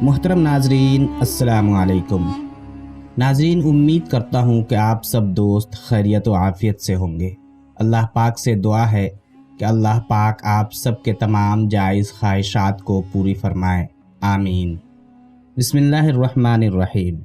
محترم ناظرین السلام علیکم۔ ناظرین، امید کرتا ہوں کہ آپ سب دوست خیریت و عافیت سے ہوں گے۔ اللہ پاک سے دعا ہے کہ اللہ پاک آپ سب کے تمام جائز خواہشات کو پوری فرمائے، آمین۔ بسم اللہ الرحمن الرحیم۔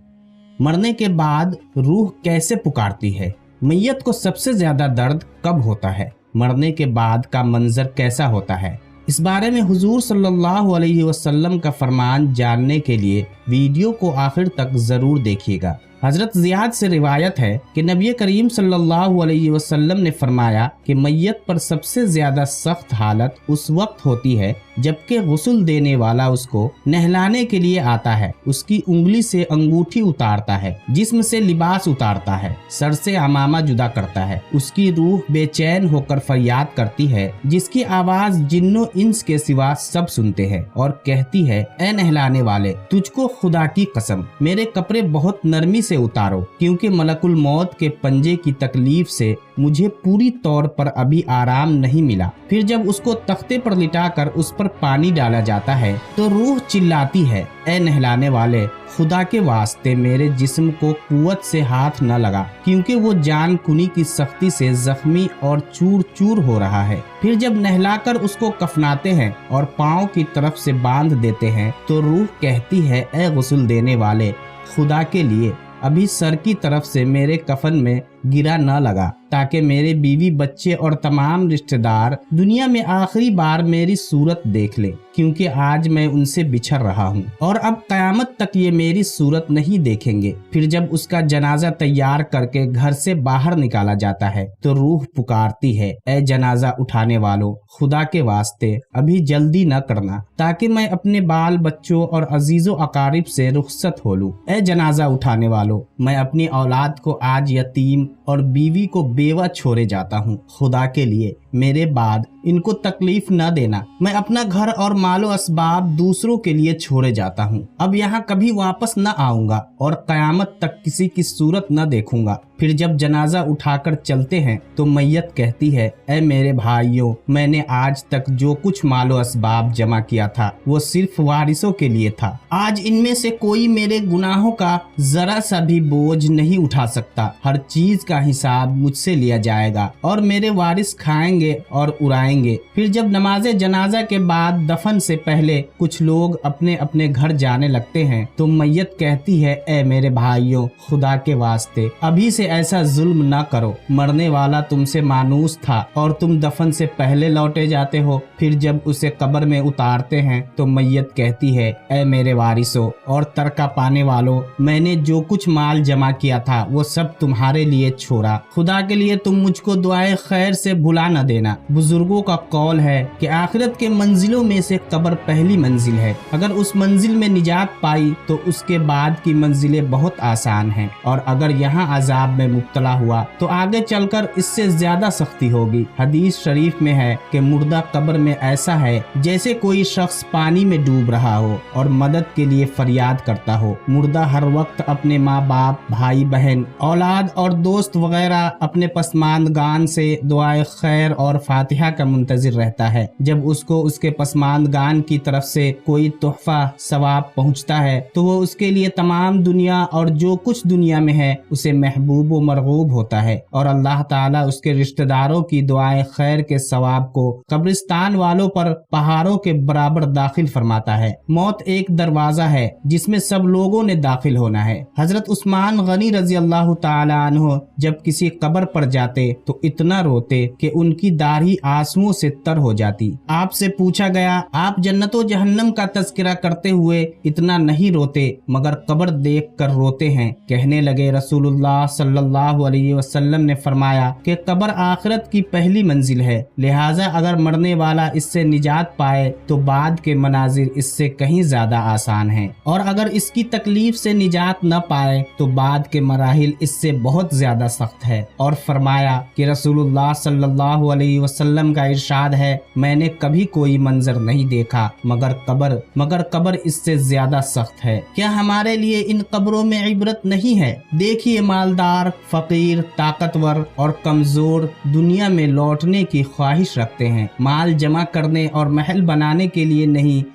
مرنے کے بعد روح کیسے پکارتی ہے؟ میت کو سب سے زیادہ درد کب ہوتا ہے؟ مرنے کے بعد کا منظر کیسا ہوتا ہے؟ اس بارے میں حضور صلی اللہ علیہ وسلم کا فرمان جاننے کے لیے ویڈیو کو آخر تک ضرور دیکھیے گا۔ حضرت زیاد سے روایت ہے کہ نبی کریم صلی اللہ علیہ وسلم نے فرمایا کہ میت پر سب سے زیادہ سخت حالت اس وقت ہوتی ہے جبکہ غسل دینے والا اس کو نہلانے کے لیے آتا ہے، اس کی انگلی سے انگوٹھی اتارتا ہے، جسم سے لباس اتارتا ہے، سر سے عمامہ جدا کرتا ہے، اس کی روح بے چین ہو کر فریاد کرتی ہے جس کی آواز جن و انس کے سوا سب سنتے ہیں اور کہتی ہے، اے نہلانے والے، تجھ کو خدا کی قسم میرے کپڑے بہت نرمی سے اتارو، کیونکہ ملک الموت کے پنجے کی تکلیف سے مجھے پوری طور پر ابھی آرام نہیں ملا۔ پھر جب اس کو تختے پر لٹا کر اس پر پانی ڈالا جاتا ہے تو روح چلاتی ہے، اے نہلانے والے، خدا کے واسطے میرے جسم کو قوت سے ہاتھ نہ لگا، کیونکہ وہ جان کنی کی سختی سے زخمی اور چور چور ہو رہا ہے۔ پھر جب نہلا کر اس کو کفناتے ہیں اور پاؤں کی طرف سے باندھ دیتے ہیں تو روح کہتی ہے، اے غسل دینے والے، خدا کے لیے ابھی سر کی طرف سے میرے کفن میں گرا نہ لگا، تاکہ میرے بیوی بچے اور تمام رشتہ دار دنیا میں آخری بار میری صورت دیکھ لیں، کیونکہ آج میں ان سے بچھڑ رہا ہوں اور اب قیامت تک یہ میری صورت نہیں دیکھیں گے۔ پھر جب اس کا جنازہ تیار کر کے گھر سے باہر نکالا جاتا ہے تو روح پکارتی ہے، اے جنازہ اٹھانے والوں، خدا کے واسطے ابھی جلدی نہ کرنا، تاکہ میں اپنے بال بچوں اور عزیز و اقارب سے رخصت ہو لوں۔ اے جنازہ اٹھانے والوں، میں اپنی اولاد کو آج یتیم اور بیوی کو بیوہ چھوڑے جاتا ہوں، خدا کے لیے میرے بعد ان کو تکلیف نہ دینا۔ میں اپنا گھر اور مال و اسباب دوسروں کے لیے چھوڑے جاتا ہوں، اب یہاں کبھی واپس نہ آؤں گا اور قیامت تک کسی کی صورت نہ دیکھوں گا۔ پھر جب جنازہ اٹھا کر چلتے ہیں تو میت کہتی ہے، اے میرے بھائیوں، میں نے آج تک جو کچھ مال و اسباب جمع کیا تھا وہ صرف وارثوں کے لیے تھا، آج ان میں سے کوئی میرے گناہوں کا ذرا سا بھی بوجھ نہیں اٹھا سکتا، ہر چیز کا حساب مجھ سے لیا جائے گا اور میرے وارث کھائیں گے اور اڑائیں گے۔ پھر جب نماز جنازہ کے بعد دفن سے پہلے کچھ لوگ اپنے اپنے گھر جانے لگتے ہیں تو میت کہتی ہے، اے میرے بھائیوں، خدا کے واسطے ابھی سے ایسا ظلم نہ کرو، مرنے والا تم سے مانوس تھا اور تم دفن سے پہلے لوٹے جاتے ہو۔ پھر جب اسے قبر میں اتارتے ہیں تو میت کہتی ہے، اے میرے وارثوں اور ترکہ پانے والوں، میں نے جو کچھ مال جمع کیا تھا وہ سب تمہارے لیے چھوڑا، خدا کے لیے تم مجھ کو دعائے خیر سے بھلا نہ دینا۔ بزرگوں کا قول ہے کہ آخرت کے منزلوں میں سے قبر پہلی منزل ہے، اگر اس منزل میں نجات پائی تو اس کے بعد کی منزلیں بہت آسان ہیں، اور اگر یہاں عذاب میں مبتلا ہوا تو آگے چل کر اس سے زیادہ سختی ہوگی۔ حدیث شریف میں ہے کہ مردہ قبر میں ایسا ہے جیسے کوئی شخص پانی میں ڈوب رہا ہو اور مدد کے لیے فریاد کرتا ہو۔ مردہ ہر وقت اپنے ماں باپ، بھائی بہن، اولاد اور دوست وغیرہ اپنے پسماندگان سے دعائے خیر اور فاتحہ کا منتظر رہتا ہے۔ جب اس کو اس کے پسماندگان کی طرف سے کوئی تحفہ ثواب پہنچتا ہے تو وہ اس کے لیے تمام دنیا اور جو کچھ دنیا میں ہے اسے محبوب و مرغوب ہوتا ہے، اور اللہ تعالیٰ اس کے رشتہ داروں کی دعائے خیر کے ثواب کو قبرستان والوں پر پہاڑوں کے برابر داخل فرماتا ہے۔ موت ایک دروازہ ہے جس میں سب لوگوں نے داخل ہونا ہے۔ حضرت عثمان غنی رضی اللہ تعالیٰ عنہ جب کسی قبر پر جاتے تو اتنا روتے کہ ان کی داڑھی آنسوؤں سے تر ہو جاتی۔ آپ سے پوچھا گیا، آپ جنت و جہنم کا تذکرہ کرتے ہوئے اتنا نہیں روتے مگر قبر دیکھ کر روتے ہیں؟ کہنے لگے، رسول اللہ صلی اللہ علیہ وسلم نے فرمایا کہ قبر آخرت کی پہلی منزل ہے، لہٰذا اگر مرنے والا اس سے نجات پائے تو بعد کے مناظر اس سے کہیں زیادہ آسان ہیں، اور اگر اس کی تکلیف سے نجات نہ پائے تو بعد کے مراحل اس سے بہت زیادہ سخت ہے۔ اور فرمایا کہ رسول اللہ صلی اللہ علیہ وسلم کا ارشاد ہے، میں نے کبھی کوئی منظر نہیں دیکھا مگر قبر اس سے زیادہ سخت ہے۔ کیا ہمارے لیے ان قبروں میں عبرت نہیں ہے؟ دیکھیے، مالدار، فقیر، طاقتور اور کمزور دنیا میں لوٹنے کی خواہش رکھتے ہیں، مال جمع کرنے اور محل بنانے کے لیے نہیں